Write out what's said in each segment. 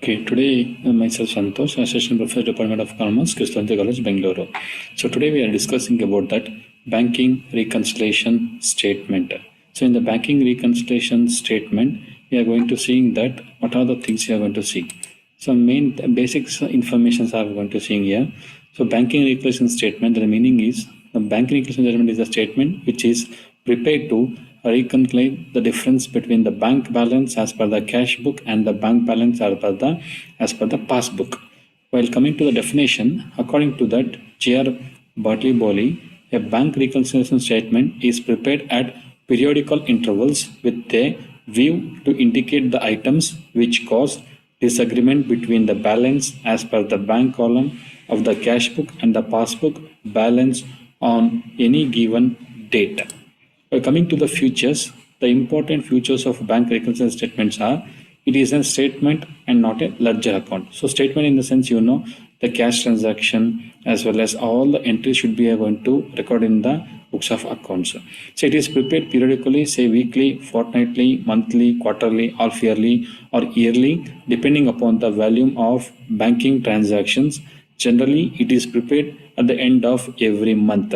Okay, today myself Santosh, Assistant Professor, Department of Commerce, Krishnanti College, Bengaluru. So today we are discussing about that banking reconciliation statement. So in the banking reconciliation statement, we are going to see that what are the things you are going to see. So main basics information are going to see here. So banking reconciliation statement, the meaning is the banking reconciliation statement is a statement which is prepared to reconcile the difference between the bank balance as per the cash book and the bank balance as per the passbook. While coming to the definition, according to that G.R. Bartley, a bank reconciliation statement is prepared at periodical intervals with a view to indicate the items which cause disagreement between the balance as per the bank column of the cash book and the passbook balance on any given date. Coming to the features, the important features of bank reconciliation statements are it is a statement and not a ledger account. So statement in the sense the cash transaction as well as all the entries should be going to record in the books of accounts. So it is prepared periodically, say weekly, fortnightly, monthly, quarterly, half yearly or yearly depending upon the volume of banking transactions. Generally, it is prepared at the end of every month.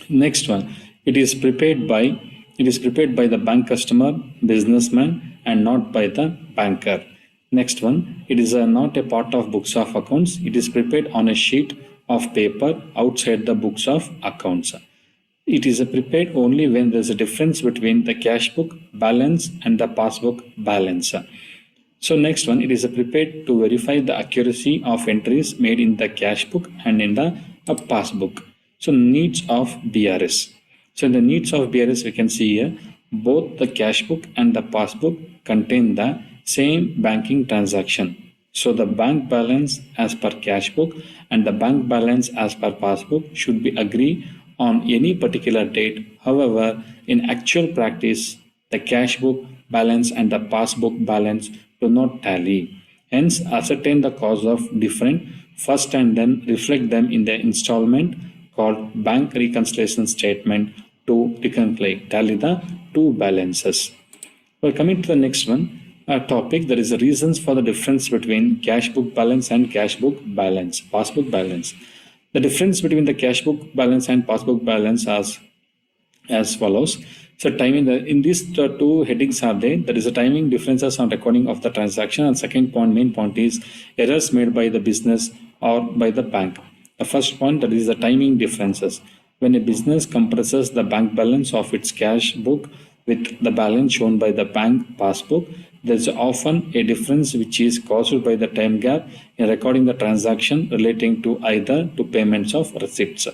Next one. It is prepared by the bank customer, businessman, and not by the banker. Next one, it is not a part of books of accounts. It is prepared on a sheet of paper outside the books of accounts. It is prepared only when there is a difference between the cash book balance and the passbook balance. So next one, it is prepared to verify the accuracy of entries made in the cash book and in the passbook. So needs of BRS. So in the needs of BRS, we can see here, both the cash book and the passbook contain the same banking transaction. So the bank balance as per cash book and the bank balance as per passbook should be agreed on any particular date. However, in actual practice, the cash book balance and the passbook balance do not tally. Hence, ascertain the cause of difference first and then reflect them in the installment called bank reconciliation statement to tally the two balances. Well, coming to the next one, topic, there is a reasons for the difference between cash book balance and cash book balance, passbook balance. The difference between the cash book balance and passbook balance as follows. So timing, in these two headings are there. There is a timing differences on recording of the transaction, and second point, main point is errors made by the business or by the bank. The first point, that is the timing differences. When a business compresses the bank balance of its cash book with the balance shown by the bank passbook, there is often a difference which is caused by the time gap in recording the transaction relating to either to payments of receipts.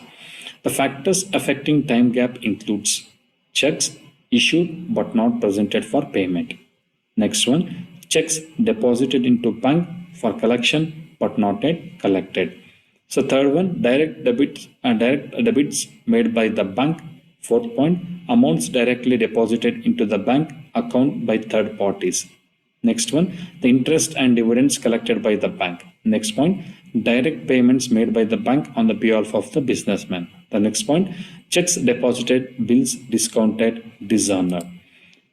The factors affecting time gap includes checks issued but not presented for payment. Next one, checks deposited into bank for collection but not yet collected. So third one, direct debits made by the bank. Fourth point, amounts directly deposited into the bank account by third parties. Next one, the interest and dividends collected by the bank. Next point, direct payments made by the bank on the behalf of the businessman. The next point, checks deposited, bills discounted, dishonored.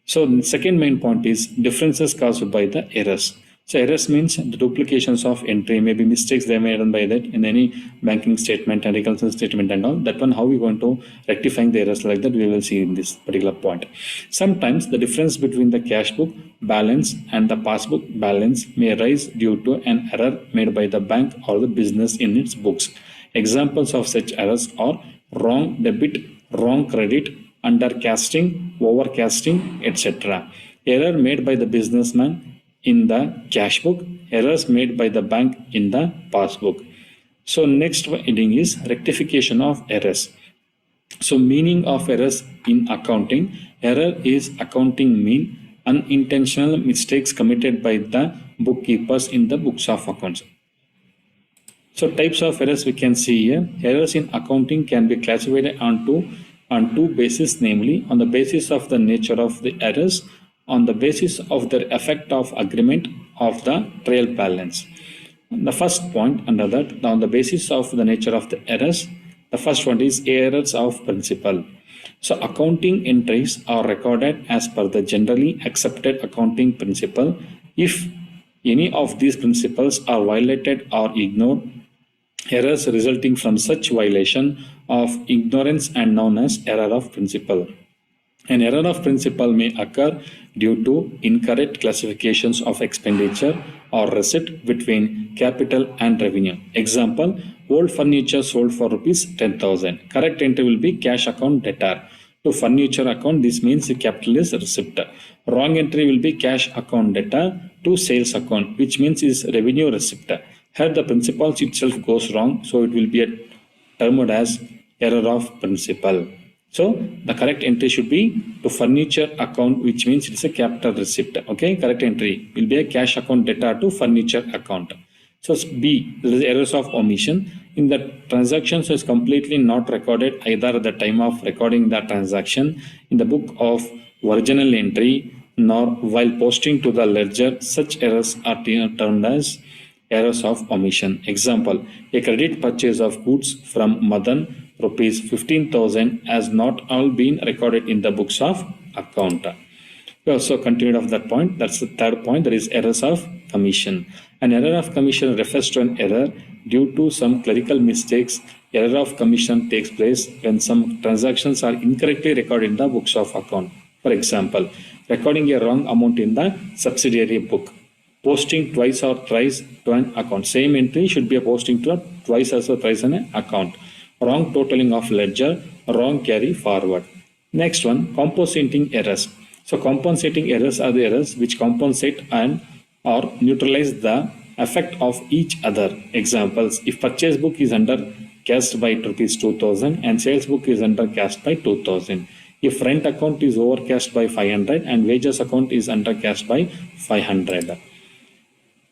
So the second main point is differences caused by the errors. So errors means the duplications of entry, maybe mistakes they made by that in any banking statement and reconciliation statement and all. That one, how we going to rectifying the errors like that, we will see in this particular point. Sometimes the difference between the cash book balance and the passbook balance may arise due to an error made by the bank or the business in its books. Examples of such errors are wrong debit, wrong credit, undercasting, overcasting, etc. Error made by the businessman in the cash book, errors made by the bank in the passbook. So next heading is rectification of errors. So meaning of errors in accounting. Error is accounting mean unintentional mistakes committed by the bookkeepers in the books of accounts. So types of errors we can see here. Errors in accounting can be classified on two bases, namely on the basis of the nature of the errors, on the basis of the effect of agreement of the trail balance. The first point under that, on the basis of the nature of the errors, the first one is errors of principle. So accounting entries are recorded as per the generally accepted accounting principle if Any of these principles are violated or ignored, errors resulting from such violation of ignorance and known as error of principle. An error of principle may occur due to incorrect classifications of expenditure or receipt between capital and revenue. Example, old furniture sold for rupees 10,000. Correct entry will be cash account debtor. To furniture account, this means the capital is receipt. Wrong entry will be cash account debtor to sales account, which means is revenue receipt. Here the principles itself goes wrong, so it will be termed as error of principle. So the correct entry should be to furniture account, which means it's a capital receipt. Okay, correct entry will be a cash account debtor to furniture account. So B, there is errors of omission. In the transactions is completely not recorded either at the time of recording the transaction in the book of original entry nor while posting to the ledger. Such errors are termed as errors of omission. Example, a credit purchase of goods from Madan rupees 15,000 has not all been recorded in the books of account. We also continued of that point. That's the third point. That is errors of commission. An error of commission refers to an error due to some clerical mistakes. Error of commission takes place when some transactions are incorrectly recorded in the books of account. For example, recording a wrong amount in the subsidiary book, posting twice or thrice to an account. Same entry should be a posting to twice or thrice an account. Wrong totaling of ledger, wrong carry forward. Next one, compensating errors. So compensating errors are the errors which compensate and or neutralize the effect of each other. Examples, if purchase book is under cast by rupees 2,000 and sales book is under cast by 2,000. If rent account is overcast by 500 and wages account is undercast by 500.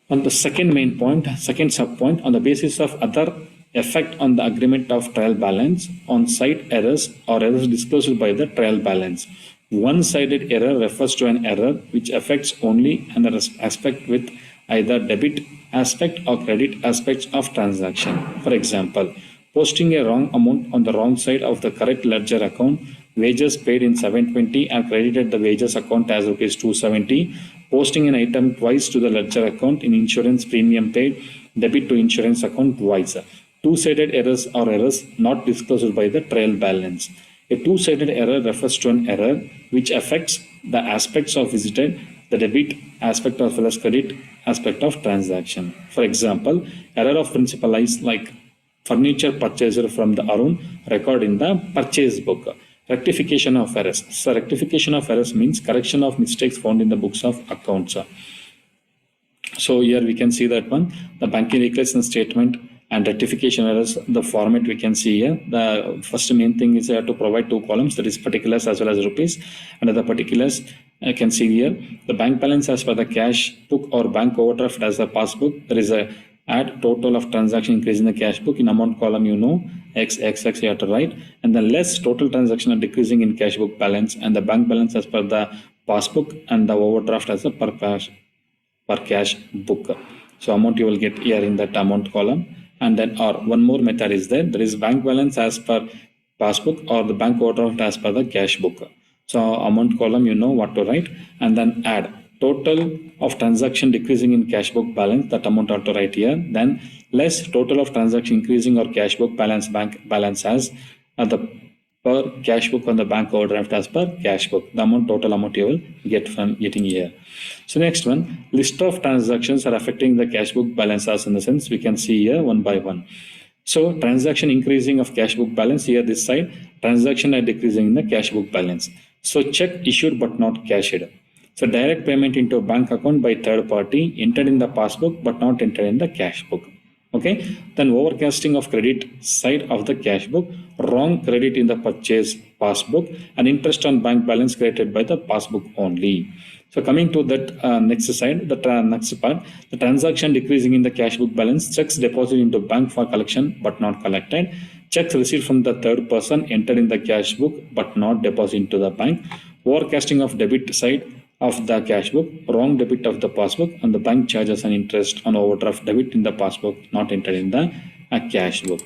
On the second main point, second sub point, on the basis of other effect on the agreement of trial balance on side errors or errors disclosed by the trial balance. One-sided error refers to an error which affects only an aspect with either debit aspect or credit aspects of transaction. For example, posting a wrong amount on the wrong side of the correct ledger account, wages paid in 720 and credited the wages account as rupees 270, posting an item twice to the ledger account in insurance premium paid, debit to insurance account twice. Two-sided errors are errors not disclosed by the trial balance. A two-sided error refers to an error which affects the aspects of visited, the debit aspect as well as credit aspect of transaction. For example, error of principle is like furniture purchased from the Arun record in the purchase book. Rectification of errors. So rectification of errors means correction of mistakes found in the books of accounts. So here we can see that one, the banking reconciliation statement and rectification errors, the format we can see here. The first main thing is to provide two columns, that is particulars as well as rupees. Under the particulars, I can see here the bank balance as per the cash book or bank overdraft as the passbook. There is a add total of transaction increase in the cash book. In amount column, you know, X you have to write. And then less total transaction are decreasing in cash book balance and the bank balance as per the passbook and the overdraft as a per cash book. So amount you will get here in that amount column. And then or one more method is there is bank balance as per passbook or the bank overdraft as per the cash book. So amount column, you know what to write, and then add total of transaction decreasing in cash book balance, that amount ought to write here. Then less total of transaction increasing or cash book balance, bank balance as the per cash book on the bank overdraft as per cash book. The amount, total amount you will get from getting here. So next one, list of transactions are affecting the cash book balance as in the sense we can see here one by one. So transaction increasing of cash book balance here this side, transaction are decreasing in the cash book balance. So check issued but not cashed. So direct payment into a bank account by third party entered in the passbook but not entered in the cash book. Okay, then overcasting of credit side of the cash book, wrong credit in the purchase passbook and interest on bank balance created by the passbook only. So coming to that next side, the next part, the transaction decreasing in the cash book balance, checks deposited into bank for collection but not collected, checks received from the third person entered in the cash book but not deposited into the bank, overcasting of debit side of the cash book, wrong debit of the passbook and the bank charges and interest on overdraft debit in the passbook not entered in the cash book.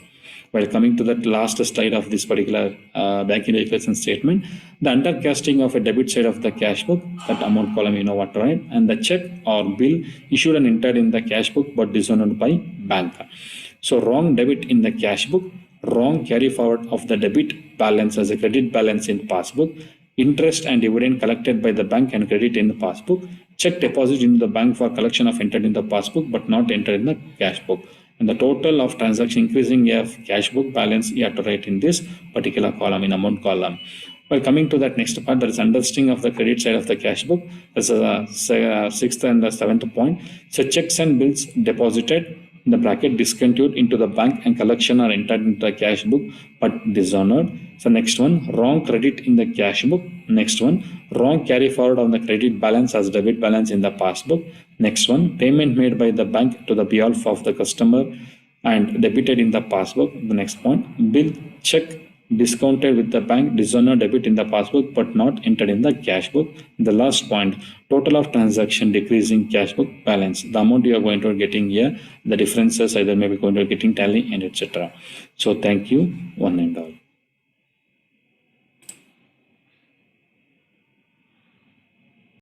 While coming to that last slide of this particular banking reconciliation statement, the undercasting of a debit side of the cash book, that amount column, you know what, right? And the check or bill issued and entered in the cash book but dishonored by bank. So wrong debit in the cash book, wrong carry forward of the debit balance as a credit balance in passbook, interest and dividend collected by the bank and credit in the passbook, check deposit in the bank for collection of entered in the passbook but not entered in the cash book. And the total of transaction increasing a cash book balance you have to write in this particular column, in amount column. Well, coming to that next part, there is understanding of the credit side of the cash book. This is a sixth and the seventh point. So checks and bills deposited in the bracket discontinued into the bank and collection are entered into the cash book but dishonored. So next one, wrong credit in the cash book. Next one, wrong carry forward on the credit balance as debit balance in the passbook. Next one, payment made by the bank to the behalf of the customer and debited in the passbook. The next point, bill check discounted with the bank, dishonored debit in the passbook but not entered in the cash book. The last point, total of transaction decreasing cash book balance. The amount you are going to getting here, the differences either maybe going to getting tally and etc. So thank you, one and all.